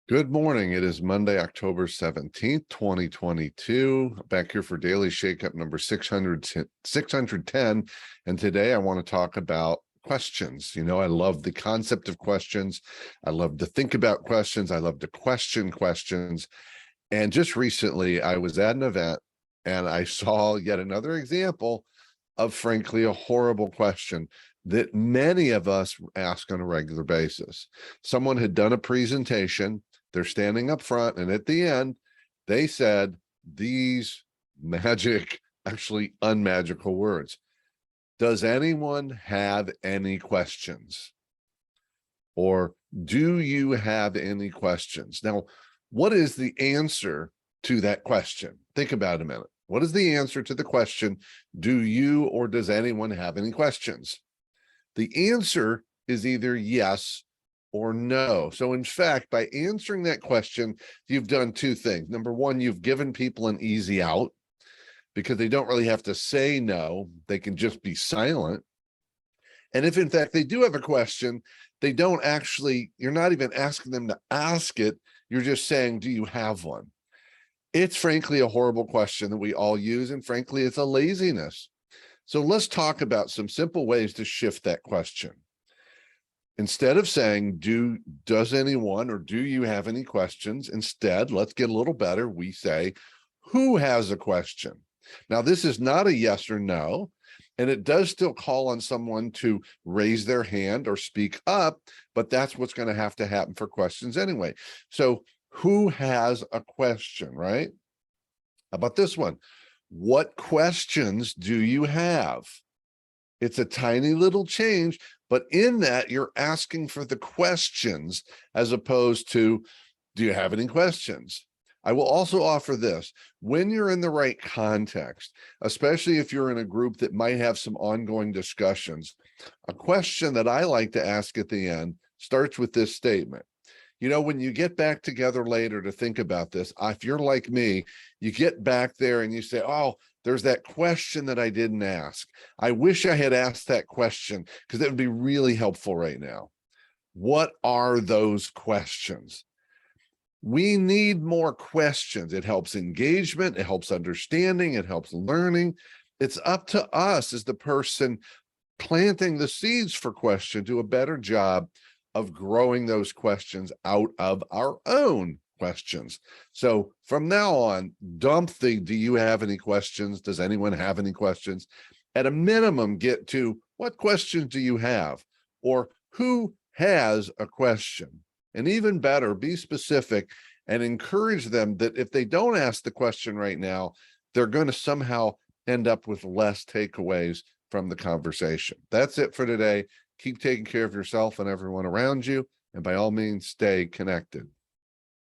Good morning. It is Monday, October 17th, 2022. Back here for Daily Shakeup number 610. And today I want to talk about questions. You know, I love the concept of questions. I love to think about questions. I love to question questions. And just recently I was at an event and I saw yet another example of, frankly, a horrible question that many of us ask on a regular basis. Someone had done a presentation. They're standing up front, and at the end, they said these magic, actually unmagical words. Does anyone have any questions? Or do you have any questions? Now, what is the answer to that question? Think about it a minute. What is the answer to the question, do you or does anyone have any questions? The answer is either yes or no. So in fact, by answering that question, you've done two things. Number one, you've given people an easy out because they don't really have to say no. They can just be silent. And if in fact they do have a question, they don't actually, you're not even asking them to ask it. You're just saying, do you have one? It's frankly a horrible question that we all use. And frankly, it's a laziness. So let's talk about some simple ways to shift that question. Instead of saying, does anyone or do you have any questions? Instead, let's get a little better. We say, who has a question? Now, this is not a yes or no, and it does still call on someone to raise their hand or speak up, but that's what's going to happen for questions anyway. So who has a question, right? How about this one? What questions do you have? It's a tiny little change, but in that you're asking for the questions as opposed to, do you have any questions? I will also offer this. When you're in the right context, especially if you're in a group that might have some ongoing discussions, a question that I like to ask at the end starts with this statement. You know, when you get back together later to think about this, if you're like me, you get back there and you say, oh, there's that question that I didn't ask. I wish I had asked that question because that would be really helpful right now. What are those questions? We need more questions. It helps engagement. It helps understanding. It helps learning. It's up to us as the person planting the seeds for question, do a better job of growing those questions out of our own questions. So from now on, dump the, do you have any questions? Does anyone have any questions? At a minimum, get to what questions do you have? Or who has a question? And even better, be specific and encourage them that if they don't ask the question right now, they're going to somehow end up with less takeaways from the conversation. That's it for today. Keep taking care of yourself and everyone around you. And by all means, stay connected.